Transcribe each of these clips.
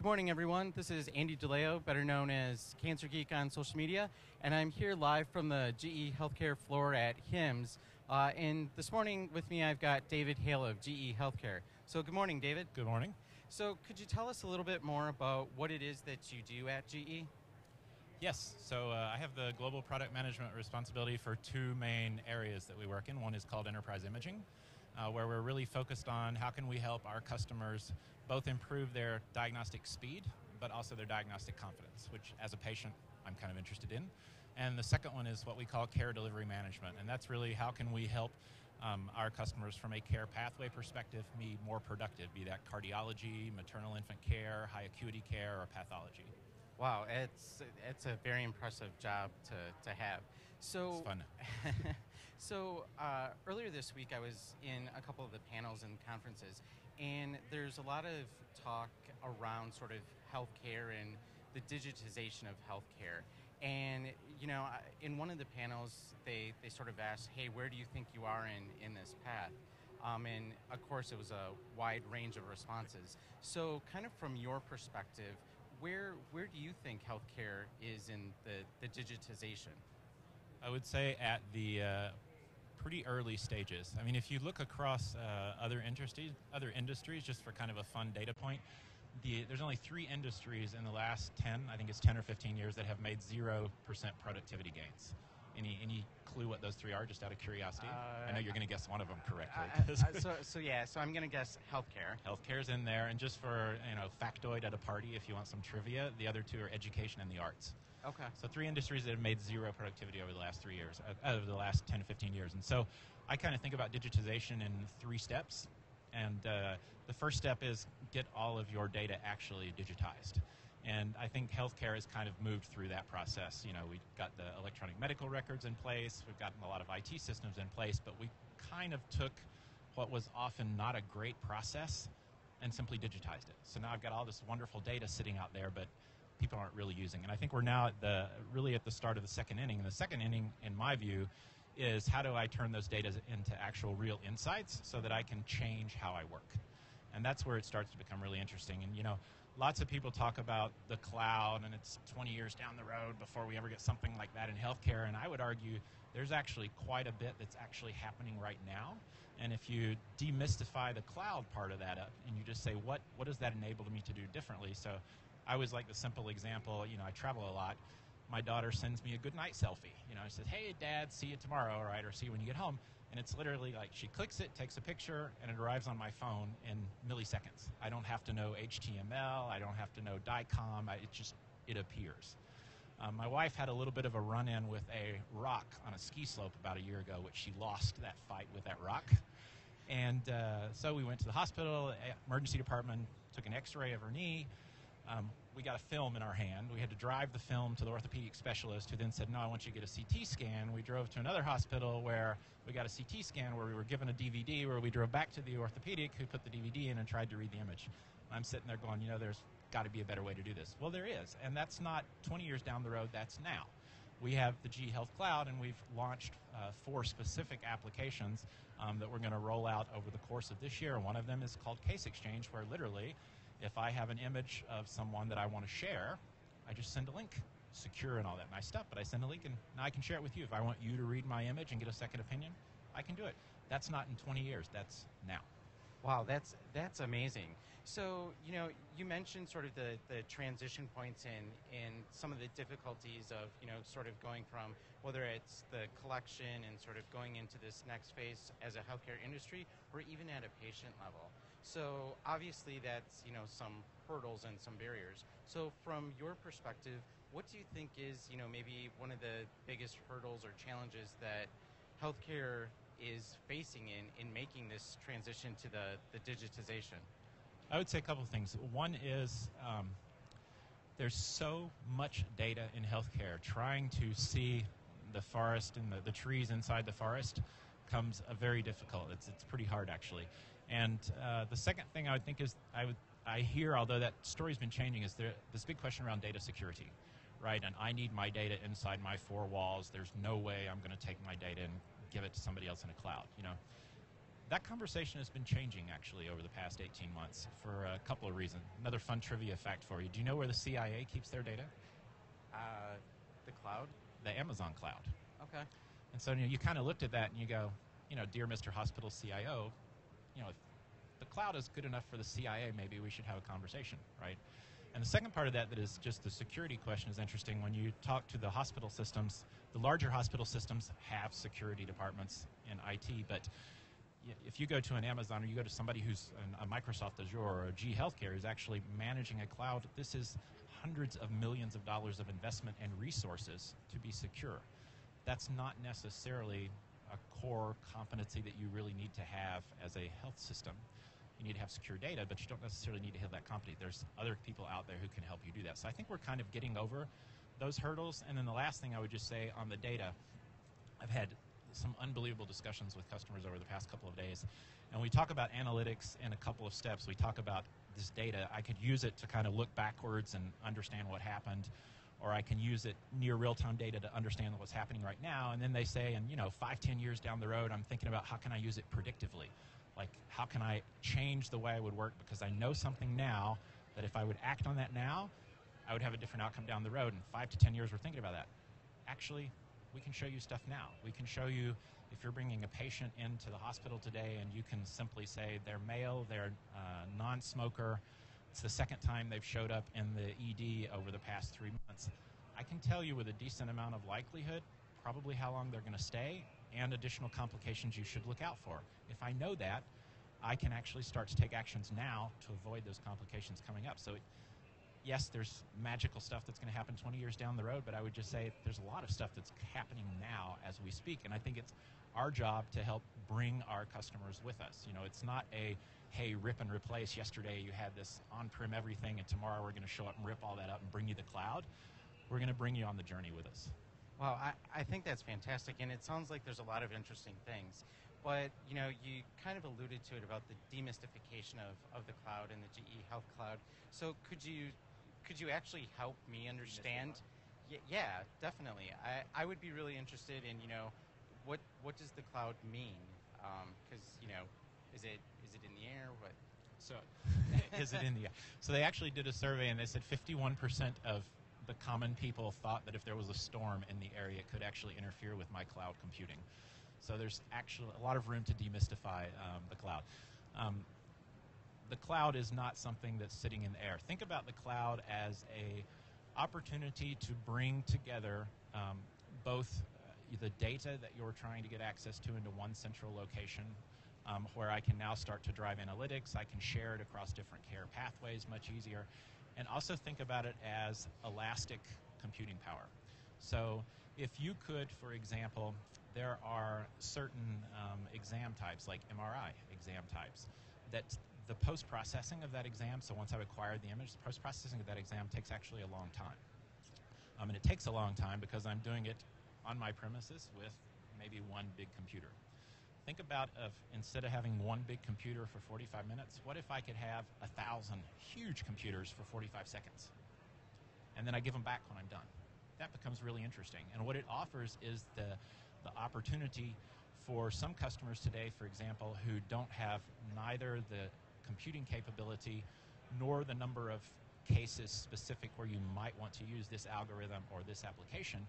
Good morning, everyone. This is Andy DeLeo, better known as Cancer Geek on social media, and I'm here live from the GE Healthcare floor at HIMSS. And this morning with me, I've got David Hale of GE Healthcare. So good morning, David. Good morning. So could you tell us a little bit more about what it is that you do at GE? Yes, so I have the global product management responsibility for two main areas that we work in. One is called enterprise imaging, where we're really focused on how can we help our customers both improve their diagnostic speed, but also their diagnostic confidence, which as a patient, I'm kind of interested in. And the second one is what we call care delivery management, and that's really how can we help our customers from a care pathway perspective be more productive, be that cardiology, maternal infant care, high acuity care, or pathology. Wow, it's a very impressive job to have. So, It's fun. so earlier this week I was in a couple of the panels and conferences, and there's a lot of talk around sort of healthcare and the digitization of healthcare. And you know, in one of the panels, they sort of asked, "Hey, where do you think you are in this path?" And of course, it was a wide range of responses. So, kind of from your perspective, where do you think healthcare is in the digitization? I would say at the pretty early stages. I mean, if you look across other industries, just for kind of a fun data point, there's only 3 industries in the last 10, I think it's 10 or 15 years, that have made 0% productivity gains. Any clue what those 3 are, just out of curiosity? I know you're going to guess one of them correctly. So I'm going to guess healthcare. Healthcare's in there, and just for factoid at a party, if you want some trivia, the other 2 are education and the arts. Okay. So 3 industries that have made 0 productivity over the last 3 years, over the last 10 to 15 years. And so I kind of think about digitization in 3 steps. And the first step is get all of your data actually digitized. And I think healthcare has kind of moved through that process. You know, we've got the electronic medical records in place, we've gotten a lot of IT systems in place, but we kind of took what was often not a great process and simply digitized it. So now I've got all this wonderful data sitting out there, but people aren't really using. And I think we're now really at the start of the second inning. And the second inning, in my view, is how do I turn those data into actual real insights so that I can change how I work? And that's where it starts to become really interesting. And you know, lots of people talk about the cloud, and it's 20 years down the road before we ever get something like that in healthcare. And I would argue there's actually quite a bit that's actually happening right now. And if you demystify the cloud part of that up and you just say, what does that enable me to do differently? So I always like the simple example, you know, I travel a lot. My daughter sends me a good night selfie. You know, she says, "Hey, Dad, see you tomorrow," right? Or "See you when you get home." And it's literally like she clicks it, takes a picture, and it arrives on my phone in milliseconds. I don't have to know HTML. I don't have to know DICOM. It appears. My wife had a little bit of a run-in with a rock on a ski slope about a year ago, which she lost that fight with that rock. And so we went to the hospital, emergency department, took an x-ray of her knee. We got a film in our hand. We had to drive the film to the orthopedic specialist, who then said, "No, I want you to get a CT scan." We drove to another hospital where we got a CT scan, where we were given a DVD, where we drove back to the orthopedic, who put the DVD in and tried to read the image. I'm sitting there going, you know, there's got to be a better way to do this. Well, there is, and that's not 20 years down the road, that's now. We have the GE Health Cloud, and we've launched 4 specific applications that we're going to roll out over the course of this year. One of them is called Case Exchange, where literally, if I have an image of someone that I want to share, I just send a link, secure and all that nice stuff, but I send a link and now I can share it with you. If I want you to read my image and get a second opinion, I can do it. That's not in 20 years, that's now. Wow, that's amazing. So, you know, you mentioned sort of the transition points in some of the difficulties of, you know, sort of going from whether it's the collection and sort of going into this next phase as a healthcare industry or even at a patient level. So obviously that's, you know, some hurdles and some barriers. So from your perspective, what do you think is, you know, maybe one of the biggest hurdles or challenges that healthcare is facing in making this transition to the digitization? I would say a couple of things. One is there's so much data in healthcare. Trying to see the forest and the trees inside the forest comes very difficult. It's pretty hard, actually. And the second thing I would think is I hear, although that story's been changing, is this big question around data security, right? And I need my data inside my 4 walls. There's no way I'm going to take my data and give it to somebody else in a cloud. You know, That conversation has been changing, actually, over the past 18 months for a couple of reasons. Another fun trivia fact for you. Do you know where the CIA keeps their data? The cloud? The Amazon cloud. Okay. And so you kind of looked at that and you go, dear Mr. Hospital CIO, if the cloud is good enough for the CIA, maybe we should have a conversation, right? And the second part of that is just the security question is interesting. When you talk to the hospital systems, the larger hospital systems have security departments in IT, but if you go to an Amazon or you go to somebody who's a Microsoft Azure or a G Healthcare who's actually managing a cloud, this is hundreds of millions of dollars of investment and resources to be secure. That's not necessarily a core competency that you really need to have as a health system. You need to have secure data, but you don't necessarily need to have that competency. There's other people out there who can help you do that. So I think we're kind of getting over those hurdles. And then the last thing I would just say on the data, I've had some unbelievable discussions with customers over the past couple of days. And we talk about analytics in a couple of steps. We talk about this data. I could use it to kind of look backwards and understand what happened, or I can use it near real-time data to understand what's happening right now. And then they say, and 5, 10 years down the road, I'm thinking about how can I use it predictively? Like, how can I change the way I would work because I know something now that if I would act on that now, I would have a different outcome down the road. In 5 to 10 years, we're thinking about that. Actually, we can show you stuff now. We can show you if you're bringing a patient into the hospital today and you can simply say they're male, they're non-smoker, it's the second time they've showed up in the ED over the past 3 months. I can tell you with a decent amount of likelihood probably how long they're going to stay and additional complications you should look out for. If I know that, I can actually start to take actions now to avoid those complications coming up. So yes, there's magical stuff that's going to happen 20 years down the road, but I would just say there's a lot of stuff that's happening now as we speak, and I think it's our job to help bring our customers with us. It's not a, hey, rip and replace. Yesterday you had this on-prem everything, and tomorrow we're going to show up and rip all that up and bring you the cloud. We're going to bring you on the journey with us. Well, I think that's fantastic, and it sounds like there's a lot of interesting things. But, you kind of alluded to it about the demystification of the cloud and the GE Health Cloud. So could you actually help me understand? Yeah, definitely. I would be really interested in, what does the cloud mean? Because, is it in the air? What? So, is it in the air? So they actually did a survey, and they said 51% of the common people thought that if there was a storm in the area, it could actually interfere with my cloud computing. So there's actually a lot of room to demystify the cloud. The cloud is not something that's sitting in the air. Think about the cloud as a opportunity to bring together both the data that you're trying to get access to into one central location, where I can now start to drive analytics. I can share it across different care pathways much easier. And also think about it as elastic computing power. So if you could, for example, there are certain exam types, like MRI exam types, that the post-processing of that exam, so once I've acquired the image, the post-processing of that exam takes actually a long time. And it takes a long time because I'm doing it on my premises with maybe one big computer. Think about instead of having one big computer for 45 minutes, what if I could have 1,000 huge computers for 45 seconds? And then I give them back when I'm done. That becomes really interesting. And what it offers is the opportunity for some customers today, for example, who don't have neither the computing capability nor the number of cases specific where you might want to use this algorithm or this application,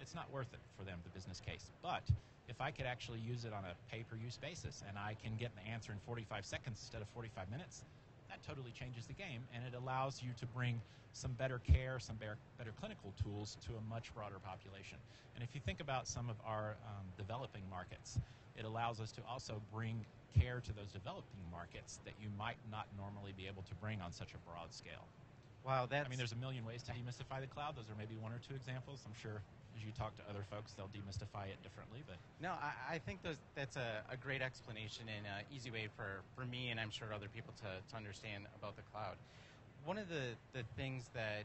it's not worth it for them, the business case. But if I could actually use it on a pay-per-use basis and I can get the answer in 45 seconds instead of 45 minutes, that totally changes the game, and it allows you to bring some better care, some better clinical tools to a much broader population. And if you think about some of our developing markets, it allows us to also bring care to those developing markets that you might not normally be able to bring on such a broad scale. Wow, there's a million ways to demystify the cloud. Those are maybe one or two examples. I'm sure as you talk to other folks, they'll demystify it differently. But no, I think that's a great explanation and an easy way for me and I'm sure other people to understand about the cloud. One of the things that,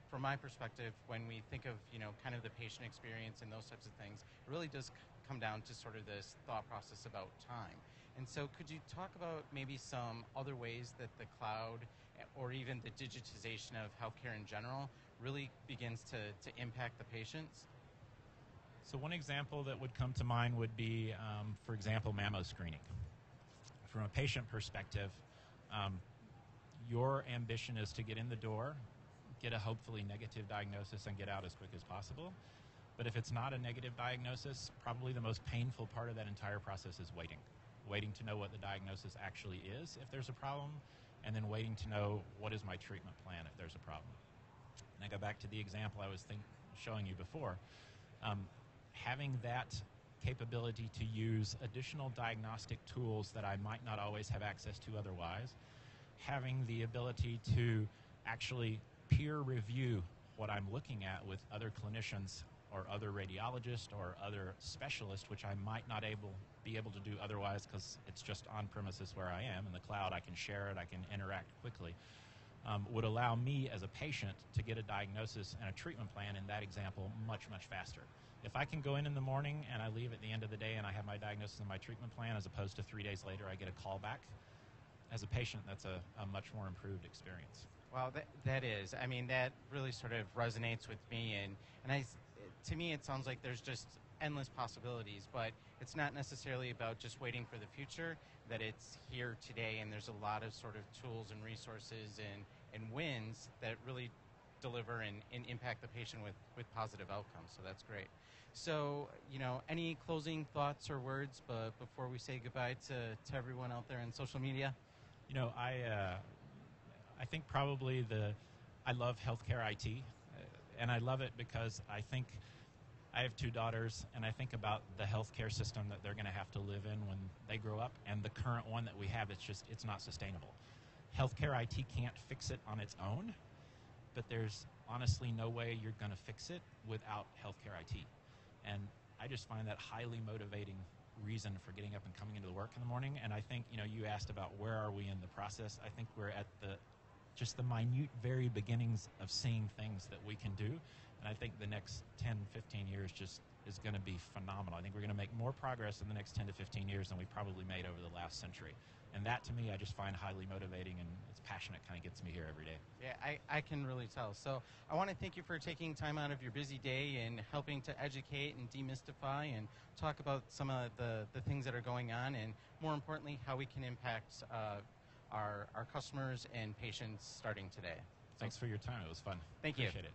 from my perspective, when we think of kind of the patient experience and those types of things, it really does come down to sort of this thought process about time. And so could you talk about maybe some other ways that the cloud or even the digitization of healthcare in general really begins to impact the patients? So one example that would come to mind would be, for example, mammo screening. From a patient perspective, your ambition is to get in the door, get a hopefully negative diagnosis, and get out as quick as possible. But if it's not a negative diagnosis, probably the most painful part of that entire process is waiting. Waiting to know what the diagnosis actually is if there's a problem, and then waiting to know what is my treatment plan if there's a problem. And I go back to the example I was showing you before. Having that capability to use additional diagnostic tools that I might not always have access to otherwise, having the ability to actually peer review what I'm looking at with other clinicians or other radiologists or other specialists, which I might not be able to do otherwise because it's just on premises where I am. In the cloud, I can share it, I can interact quickly, would allow me as a patient to get a diagnosis and a treatment plan in that example much, much faster. If I can go in the morning and I leave at the end of the day and I have my diagnosis and my treatment plan, as opposed to 3 days later I get a call back, as a patient, that's a much more improved experience. Well, that is. I mean, that really sort of resonates with me, and to me it sounds like there's just endless possibilities, but it's not necessarily about just waiting for the future, that it's here today, and there's a lot of sort of tools and resources and wins that really deliver and impact the patient with positive outcomes, so that's great. So, any closing thoughts or words before we say goodbye to everyone out there on social media? I think probably I love healthcare IT, and I love it because I think I have 2 daughters, and I think about the healthcare system that they're going to have to live in when they grow up, and the current one that we have, it's not sustainable. Healthcare IT can't fix it on its own, but there's honestly no way you're going to fix it without healthcare IT. And I just find that highly motivating reason for getting up and coming into the work in the morning. And I think, you asked about where are we in the process. I think we're at just the minute, very beginnings of seeing things that we can do. And I think the next 10, 15 years just is going to be phenomenal. I think we're going to make more progress in the next 10 to 15 years than we probably made over the last century. And that, to me, I just find highly motivating, and it's passionate, kind of gets me here every day. Yeah, I can really tell. So I want to thank you for taking time out of your busy day and helping to educate and demystify and talk about some of the things that are going on, and more importantly, how we can impact our customers and patients starting today. Thanks for your time. It was fun. Thank you. Appreciate it.